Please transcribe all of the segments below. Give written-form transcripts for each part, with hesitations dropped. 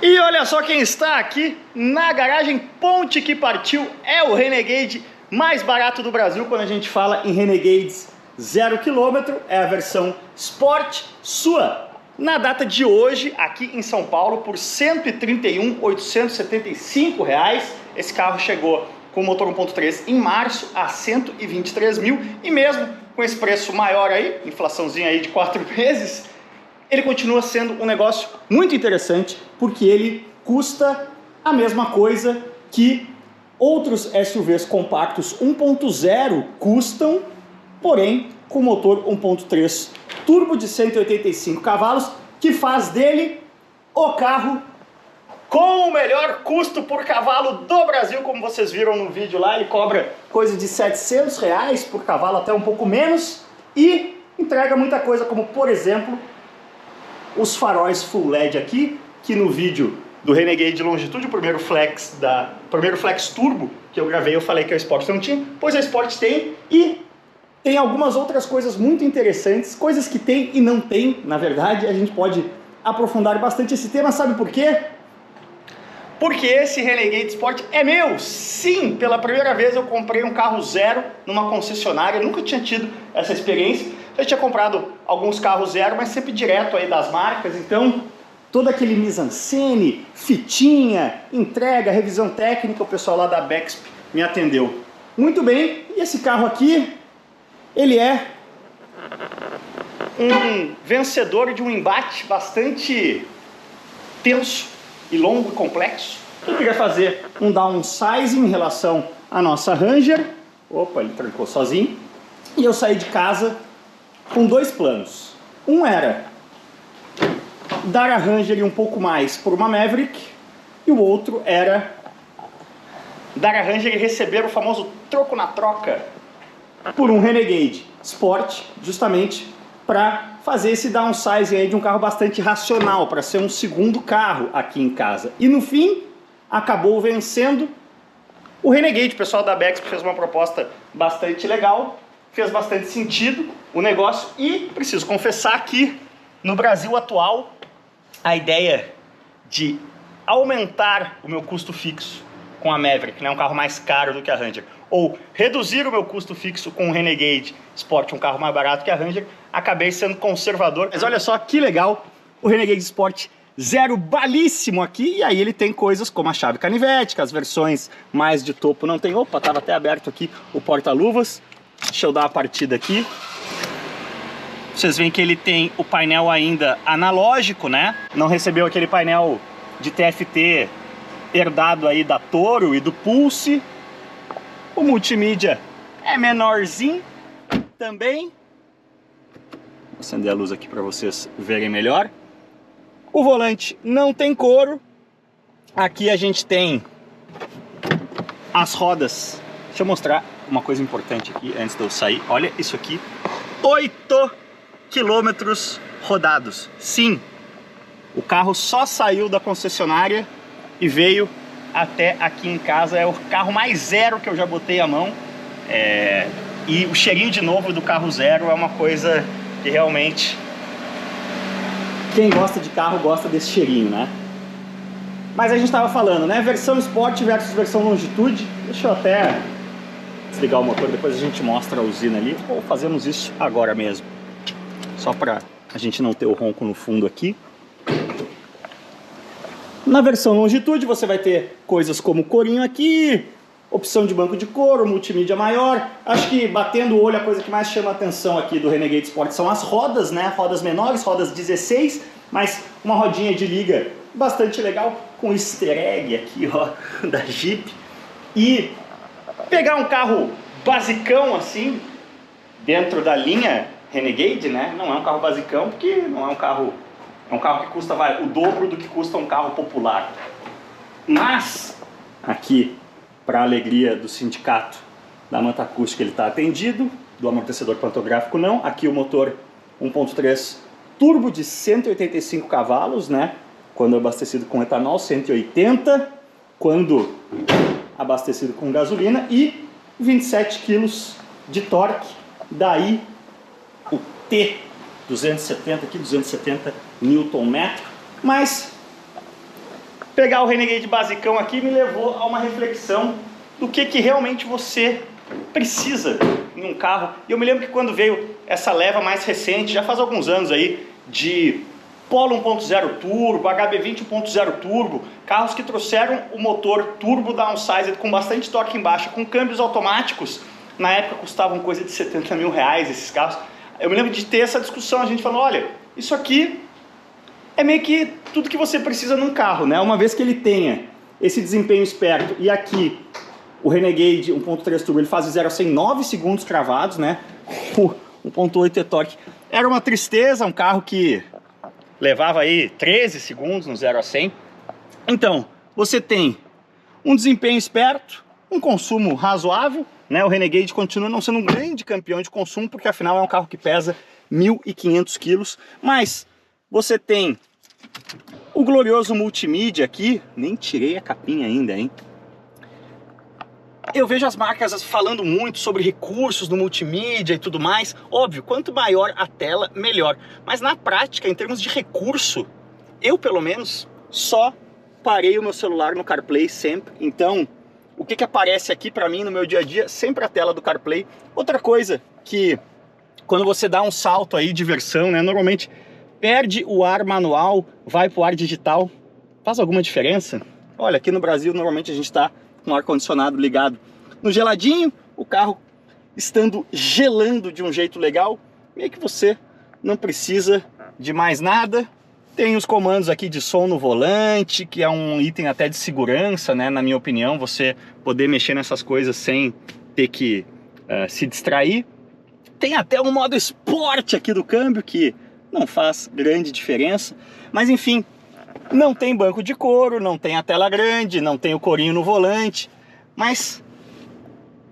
E olha só quem está aqui na garagem Ponte que Partiu, é o Renegade mais barato do Brasil. Quando a gente fala em Renegades 0 km, é a versão Sport sua. Na data de hoje, aqui em São Paulo, por R$ 131.875. Esse carro chegou com motor 1.3 em março a 123 mil. E mesmo com esse preço maior aí, inflaçãozinha aí de 4 meses, ele continua sendo um negócio muito interessante, porque ele custa a mesma coisa que outros SUVs compactos 1.0 custam, porém com motor 1.3 turbo de 185 cavalos, que faz dele o carro com o melhor custo por cavalo do Brasil. Como vocês viram no vídeo lá, ele cobra coisa de R$ 700 por cavalo, até um pouco menos, e entrega muita coisa, como por exemplo os faróis Full LED aqui, que no vídeo do Renegade Longitude, o primeiro Flex Turbo que eu gravei, eu falei que a Sport não tinha, pois a Sport tem, e tem algumas outras coisas muito interessantes, coisas que tem e não tem, na verdade. A gente pode aprofundar bastante esse tema, sabe por quê? Porque esse Renegade Sport é meu! Sim, pela primeira vez eu comprei um carro zero numa concessionária, eu nunca tinha tido essa experiência. Eu tinha comprado alguns carros zero, mas sempre direto aí das marcas, então todo aquele mise-en-scène, fitinha, entrega, revisão técnica, o pessoal lá da Bexp me atendeu muito bem. E esse carro aqui, ele é um vencedor de um embate bastante tenso e longo e complexo. Eu queria fazer um downsizing em relação à nossa Ranger. Opa, ele trancou sozinho. E eu saí de casa com dois planos. Um era dar a Ranger um pouco mais por uma Maverick, e o outro era dar a Ranger e receber o famoso troco na troca por um Renegade Sport, justamente para fazer esse downsizing aí de um carro bastante racional, para ser um segundo carro aqui em casa. E no fim, acabou vencendo o Renegade. O pessoal da Bexp fez uma proposta bastante legal, fez bastante sentido o negócio, e preciso confessar que no Brasil atual a ideia de aumentar o meu custo fixo com a Maverick, né, um carro mais caro do que a Ranger, ou reduzir o meu custo fixo com o Renegade Sport, um carro mais barato que a Ranger, acabei sendo conservador. Mas olha só que legal, o Renegade Sport zero balíssimo aqui, e aí ele tem coisas como a chave canivete, que as versões mais de topo não tem. Opa, estava até aberto aqui o porta-luvas. Deixa eu dar uma partida aqui. Vocês veem que ele tem o painel ainda analógico, né? Não recebeu aquele painel de TFT herdado aí da Toro e do Pulse. O multimídia é menorzinho também. Vou acender a luz aqui para vocês verem melhor. O volante não tem couro. Aqui a gente tem as rodas. Deixa eu mostrar uma coisa importante aqui antes de eu sair. Olha isso aqui. 8 quilômetros rodados. Sim, o carro só saiu da concessionária e veio até aqui em casa. É o carro mais zero que eu já botei a mão. E o cheirinho de novo do carro zero é uma coisa que realmente... quem gosta de carro gosta desse cheirinho, né? Mas a gente estava falando, né? Versão Sport versus versão Longitude. Deixa eu até desligar o motor, depois a gente mostra a usina ali. Ou fazemos isso agora mesmo, só para a gente não ter o ronco no fundo aqui. Na versão Longitude você vai ter coisas como corinho aqui, opção de banco de couro, multimídia maior. Acho que batendo o olho a coisa que mais chama a atenção aqui do Renegade Sport são as rodas, né? Rodas menores, rodas 16, mas uma rodinha de liga bastante legal, com easter egg aqui, ó, da Jeep. E pegar um carro basicão assim, dentro da linha Renegade, né? Não é um carro basicão, porque não é um carro... é um carro que custa o dobro do que custa um carro popular. Mas aqui, para a alegria do sindicato da Manta Acústica, ele está atendido, do amortecedor pantográfico não. Aqui o motor 1.3 turbo de 185 cavalos, né? Quando abastecido com etanol, 180, quando abastecido com gasolina, e 27 kg de torque. Daí o T270 aqui, 270 Nm. Mas pegar o Renegade basicão aqui me levou a uma reflexão do que realmente você precisa em um carro. E eu me lembro que quando veio essa leva mais recente, já faz alguns anos aí, de Polo 1.0 Turbo, HB20 1.0 Turbo, carros que trouxeram o motor turbo downsized com bastante torque embaixo, com câmbios automáticos, na época custavam coisa de 70 mil reais esses carros. Eu me lembro de ter essa discussão, a gente falando, olha, isso aqui é meio que tudo que você precisa num carro, né? Uma vez que ele tenha esse desempenho esperto, e aqui o Renegade 1.3 Turbo ele faz de 0 a 100 em 9 segundos cravados, né? O 1.8 e-torque era uma tristeza, um carro que levava aí 13 segundos no 0 a 100. Então, você tem um desempenho esperto, um consumo razoável, né? O Renegade continua não sendo um grande campeão de consumo, porque afinal é um carro que pesa 1.500 quilos, mas você tem o glorioso multimídia aqui, nem tirei a capinha ainda, hein? Eu vejo as marcas falando muito sobre recursos no multimídia e tudo mais. Óbvio, quanto maior a tela, melhor. Mas na prática, em termos de recurso, eu pelo menos só parei o meu celular no CarPlay sempre. Então, o que aparece aqui para mim no meu dia a dia? Sempre a tela do CarPlay. Outra coisa que, quando você dá um salto aí de versão, né, normalmente perde o ar manual, vai para o ar digital. Faz alguma diferença? Olha, aqui no Brasil normalmente a gente está com o ar-condicionado ligado no geladinho, o carro estando gelando de um jeito legal, meio que você não precisa de mais nada. Tem os comandos aqui de som no volante, que é um item até de segurança, né? Na minha opinião, você poder mexer nessas coisas sem ter que se distrair. Tem até um modo esporte aqui do câmbio, que não faz grande diferença, mas enfim, não tem banco de couro, não tem a tela grande, não tem o corinho no volante, mas,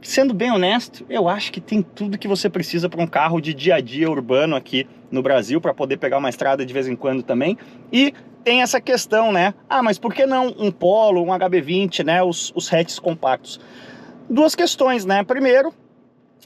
sendo bem honesto, eu acho que tem tudo que você precisa para um carro de dia a dia urbano aqui no Brasil, para poder pegar uma estrada de vez em quando também. E tem essa questão, né? Ah, mas por que não um Polo, um HB20, né? Os hatches compactos. Duas questões, né? Primeiro,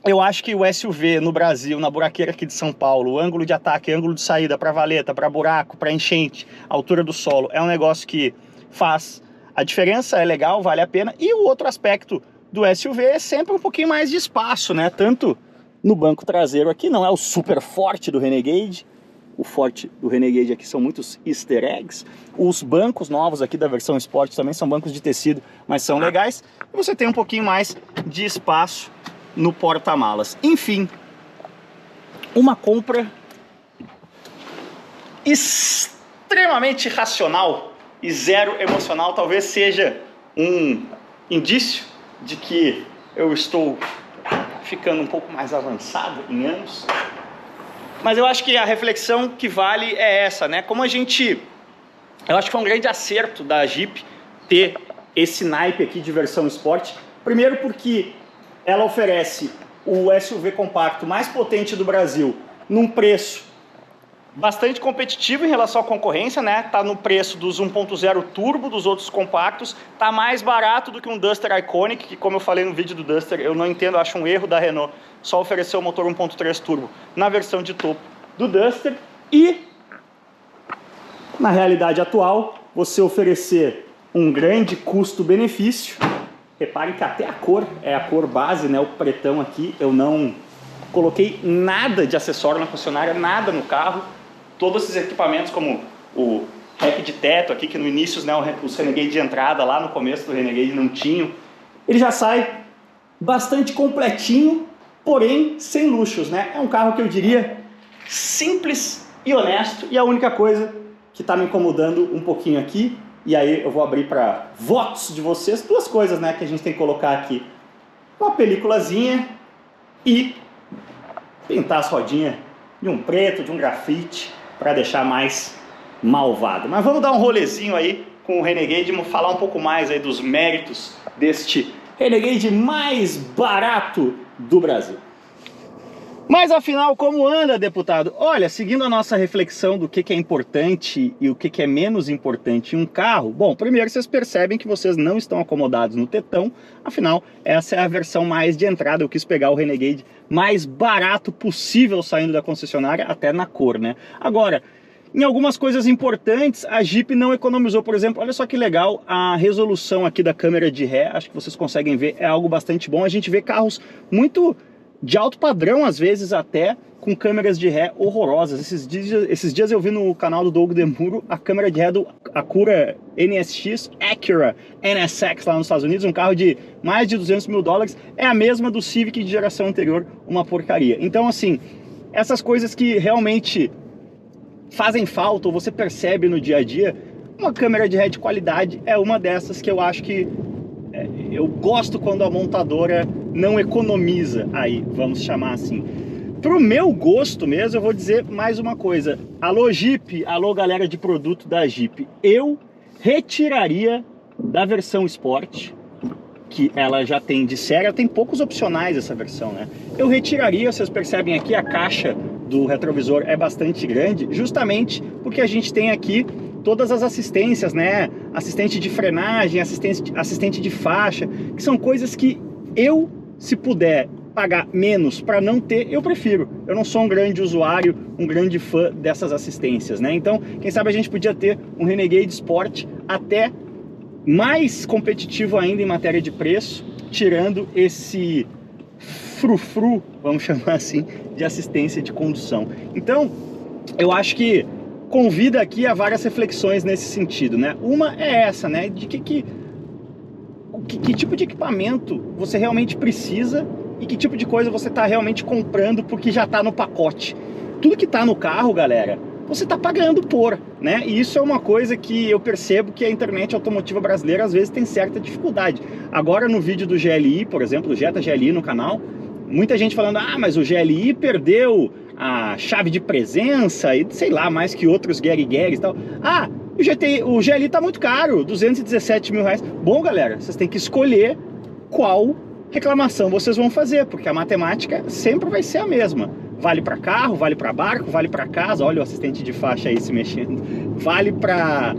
eu acho que o SUV no Brasil, na buraqueira aqui de São Paulo, o ângulo de ataque, ângulo de saída para valeta, para buraco, para enchente, altura do solo, é um negócio que faz a diferença, é legal, vale a pena. E o outro aspecto do SUV é sempre um pouquinho mais de espaço, né? Tanto no banco traseiro aqui, não é o super forte do Renegade. O forte do Renegade aqui são muitos easter eggs. Os bancos novos aqui da versão Sport também são bancos de tecido, mas são legais. E você tem um pouquinho mais de espaço no porta-malas. Enfim, uma compra extremamente racional e zero emocional. Talvez seja um indício de que eu estou ficando um pouco mais avançado em anos. Mas eu acho que a reflexão que vale é essa, né? Como a gente... Eu acho que foi um grande acerto da Jeep ter esse naipe aqui de versão Sport. Primeiro porque ela oferece o SUV compacto mais potente do Brasil num preço bastante competitivo em relação à concorrência, né? Tá no preço dos 1.0 turbo dos outros compactos, tá mais barato do que um Duster Iconic, que, como eu falei no vídeo do Duster, eu não entendo, acho um erro da Renault só oferecer o motor 1.3 turbo na versão de topo do Duster. E na realidade atual, você oferecer um grande custo-benefício. Reparem que até a cor é a cor base, né? O pretão aqui, eu não coloquei nada de acessório na concessionária, nada no carro. Todos esses equipamentos, como o rack de teto aqui, que no início, né, os Renegade de entrada, lá no começo do Renegade não tinham. Ele já sai bastante completinho, porém sem luxos, né? É um carro que eu diria simples e honesto. E a única coisa que está me incomodando um pouquinho aqui, e aí eu vou abrir para votos de vocês, duas coisas, né, que a gente tem que colocar aqui. Uma peliculazinha e pintar as rodinhas de um preto, de um grafite, para deixar mais malvado. Mas vamos dar um rolezinho aí com o Renegade, vamos falar um pouco mais aí dos méritos deste Renegade mais barato do Brasil. Mas afinal, como anda, deputado? Olha, seguindo a nossa reflexão do que é importante e o que é menos importante em um carro, bom, primeiro vocês percebem que vocês não estão acomodados no tetão, afinal, essa é a versão mais de entrada. Eu quis pegar o Renegade mais barato possível saindo da concessionária, até na cor, né? Agora, Em algumas coisas importantes, a Jeep não economizou. Por exemplo, olha só que legal, a resolução aqui da câmera de ré, acho que vocês conseguem ver, é algo bastante bom. A gente vê carros muito de alto padrão, às vezes até, com câmeras de ré horrorosas. Esses dias eu vi no canal do Doug Demuro a câmera de ré do Acura NSX, Acura NSX lá nos Estados Unidos, um carro de mais de 200 mil dólares, é a mesma do Civic de geração anterior, uma porcaria. Então, assim, essas coisas que realmente fazem falta ou você percebe no dia a dia, uma câmera de ré de qualidade é uma dessas que eu acho que eu gosto quando a montadora não economiza aí, vamos chamar assim. Pro meu gosto mesmo, eu vou dizer mais uma coisa. Alô Jeep, alô galera de produto da Jeep, eu retiraria da versão Sport, que ela já tem de série, ela tem poucos opcionais essa versão, né? Eu retiraria, vocês percebem aqui, a caixa do retrovisor é bastante grande, justamente porque a gente tem aqui todas as assistências, né? Assistente de frenagem, assistente de faixa, que são coisas que eu, se puder pagar menos para não ter, eu prefiro. Eu não sou um grande usuário, um grande fã dessas assistências, né? Então, quem sabe a gente podia ter um Renegade Sport até mais competitivo ainda em matéria de preço, tirando esse frufru, vamos chamar assim, de assistência de condução. Então, eu acho que convida aqui a várias reflexões nesse sentido, né? Uma é essa, né? De que tipo de equipamento você realmente precisa e que tipo de coisa você está realmente comprando porque já está no pacote. Tudo que está no carro, galera, você está pagando por, né? E isso é uma coisa que eu percebo que a internet automotiva brasileira às vezes tem certa dificuldade. Agora no vídeo do GLI, por exemplo, do Jetta GLI no canal, muita gente falando, ah, mas o GLI perdeu a chave de presença e sei lá, mais que outros guerigueres e tal. Ah, o GLI tá muito caro, 217 mil reais. Bom, galera, vocês têm que escolher qual reclamação vocês vão fazer, porque a matemática sempre vai ser a mesma. Vale para carro, vale para barco, vale para casa. Olha o assistente de faixa aí se mexendo. Vale para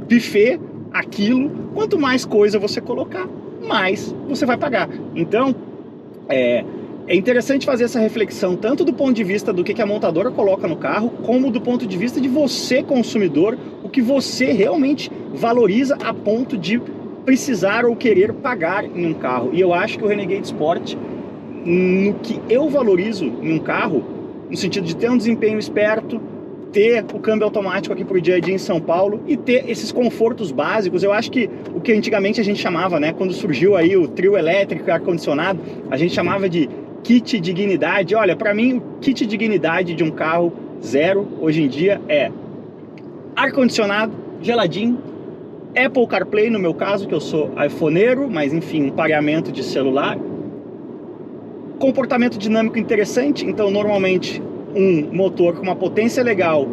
buffet, aquilo. Quanto mais coisa você colocar, mais você vai pagar. Então, é interessante fazer essa reflexão, tanto do ponto de vista do que a montadora coloca no carro, como do ponto de vista de você, consumidor, o que você realmente valoriza a ponto de precisar ou querer pagar em um carro. E eu acho que o Renegade Sport, no que eu valorizo em um carro, no sentido de ter um desempenho esperto, ter o câmbio automático aqui pro dia a dia em São Paulo e ter esses confortos básicos. Eu acho que o que antigamente a gente chamava, né, quando surgiu aí o trio elétrico e ar-condicionado, a gente chamava de kit dignidade. Olha, para mim o kit dignidade de um carro zero hoje em dia é ar-condicionado, geladinho, Apple CarPlay no meu caso, que eu sou iPhoneiro, mas enfim, um pareamento de celular, comportamento dinâmico interessante, então normalmente um motor com uma potência legal,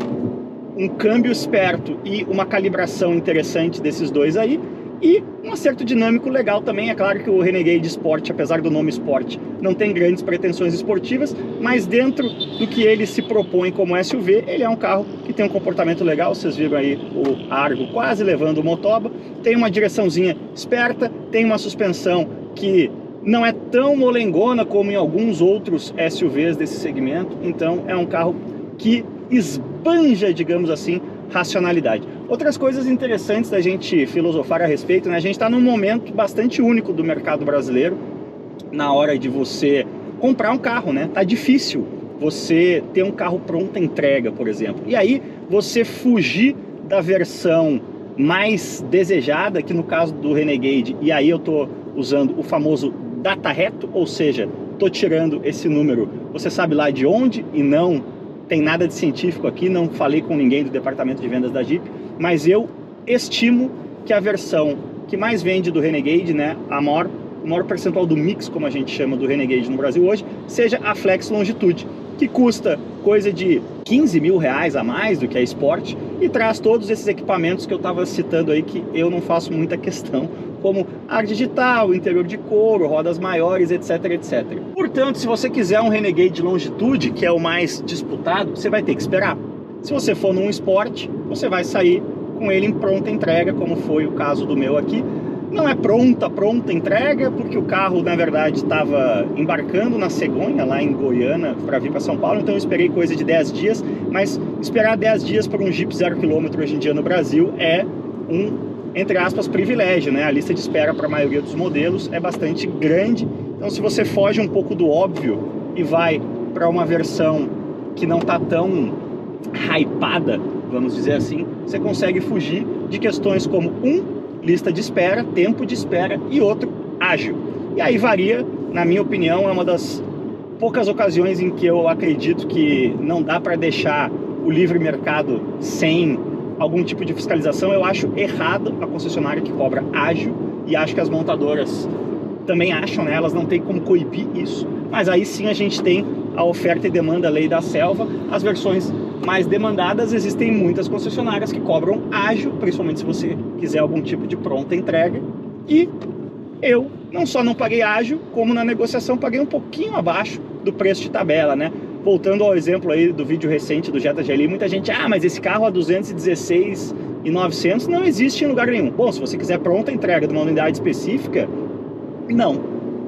um câmbio esperto e uma calibração interessante desses dois aí, e um acerto dinâmico legal também. É claro que o Renegade Sport, apesar do nome Sport, não tem grandes pretensões esportivas, mas dentro do que ele se propõe como SUV, ele é um carro que tem um comportamento legal. Vocês viram aí o Argo quase levando o motoba, tem uma direçãozinha esperta, tem uma suspensão que não é tão molengona como em alguns outros SUVs desse segmento, então é um carro que esbanja, digamos assim, racionalidade. Outras coisas interessantes da gente filosofar a respeito, né? A gente está num momento bastante único do mercado brasileiro na hora de você comprar um carro, né? Tá difícil você ter um carro pronta entrega, por exemplo. E aí você fugir da versão mais desejada, que no caso do Renegade, e aí eu tô usando o famoso data reto, ou seja, tô tirando esse número, você sabe lá de onde, e não tem nada de científico aqui, não falei com ninguém do departamento de vendas da Jeep, mas eu estimo que a versão que mais vende do Renegade, né, o maior percentual do mix, como a gente chama, do Renegade no Brasil hoje, seja a Flex Longitude, que custa coisa de 15 mil reais a mais do que a Sport e traz todos esses equipamentos que eu estava citando aí, que eu não faço muita questão, como ar digital, interior de couro, rodas maiores, etc, etc. Portanto, se você quiser um Renegade Longitude, que é o mais disputado, você vai ter que esperar. Se você for num Sport, você vai sair com ele em pronta entrega, como foi o caso do meu aqui. Não é pronta entrega, porque o carro, na verdade, estava embarcando na cegonha, lá em Goiânia, para vir para São Paulo, então eu esperei coisa de 10 dias, mas esperar 10 dias para um Jeep 0 km hoje em dia no Brasil é um, entre aspas, privilégio, né? A lista de espera para a maioria dos modelos é bastante grande, então se você foge um pouco do óbvio e vai para uma versão que não está tão hypada, vamos dizer assim, você consegue fugir de questões como lista de espera, tempo de espera e outro, ágil. E aí varia, na minha opinião, é uma das poucas ocasiões em que eu acredito que não dá para deixar o livre mercado sem algum tipo de fiscalização. Eu acho errado a concessionária que cobra ágil e acho que as montadoras também acham, né? Elas não têm como coibir isso, mas aí sim a gente tem a oferta e demanda, lei da selva. As versões mais demandadas, existem muitas concessionárias que cobram ágil, principalmente se você quiser algum tipo de pronta entrega. E eu não só não paguei ágil, como na negociação paguei um pouquinho abaixo do preço de tabela, né? Voltando ao exemplo aí do vídeo recente do Jetta GLI, muita gente, mas esse carro a 216.900 não existe em lugar nenhum. Bom, se você quiser pronta entrega de uma unidade específica, não.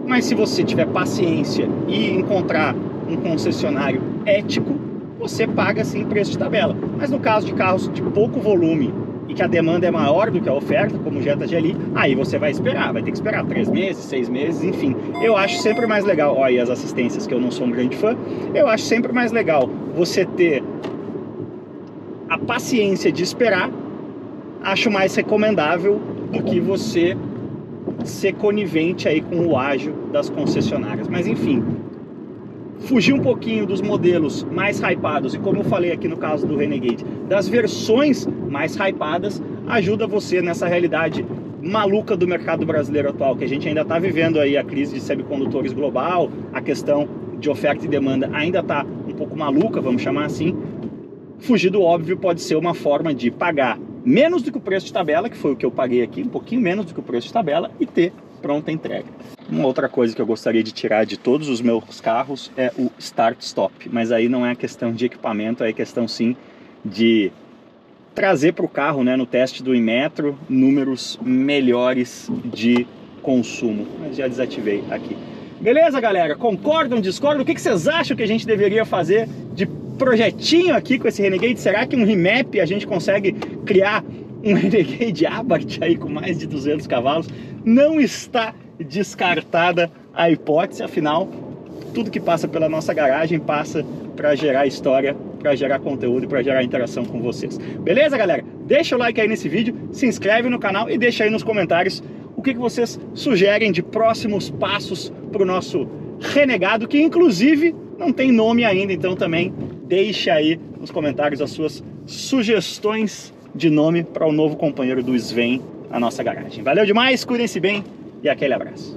Mas se você tiver paciência e encontrar um concessionário ético, você paga sim preço de tabela. Mas no caso de carros de pouco volume e que a demanda é maior do que a oferta, como o Jetta GLI, aí você vai esperar, vai ter que esperar 3 meses, 6 meses, enfim. Eu acho sempre mais legal, olha aí as assistências, que eu não sou um grande fã, eu acho sempre mais legal você ter a paciência de esperar, acho mais recomendável do que você ser conivente aí com o ágil das concessionárias. Mas enfim, fugir um pouquinho dos modelos mais hypados e, como eu falei aqui no caso do Renegade, das versões mais hypadas, ajuda você nessa realidade maluca do mercado brasileiro atual, que a gente ainda está vivendo aí a crise de semicondutores global, a questão de oferta e demanda ainda está um pouco maluca, vamos chamar assim. Fugir do óbvio pode ser uma forma de pagar menos do que o preço de tabela, que foi o que eu paguei aqui, um pouquinho menos do que o preço de tabela, e ter pronta entrega. Uma outra coisa que eu gostaria de tirar de todos os meus carros é o start-stop, mas aí não é questão de equipamento, é questão sim de trazer para o carro, né, no teste do Inmetro, números melhores de consumo. Mas já desativei aqui. Beleza, galera? Concordam, discordam? O que vocês acham que a gente deveria fazer de projetinho aqui com esse Renegade? Será que um remap a gente consegue criar um Renegade Abarth aí com mais de 200 cavalos? Não está descartada a hipótese, afinal, tudo que passa pela nossa garagem passa para gerar história, para gerar conteúdo e para gerar interação com vocês. Beleza, galera? Deixa o like aí nesse vídeo, se inscreve no canal e deixa aí nos comentários o que vocês sugerem de próximos passos para o nosso Renegado, que inclusive não tem nome ainda, então também deixa aí nos comentários as suas sugestões de nome para o novo companheiro do Sven, a nossa garagem. Valeu demais, cuidem-se bem e aquele abraço.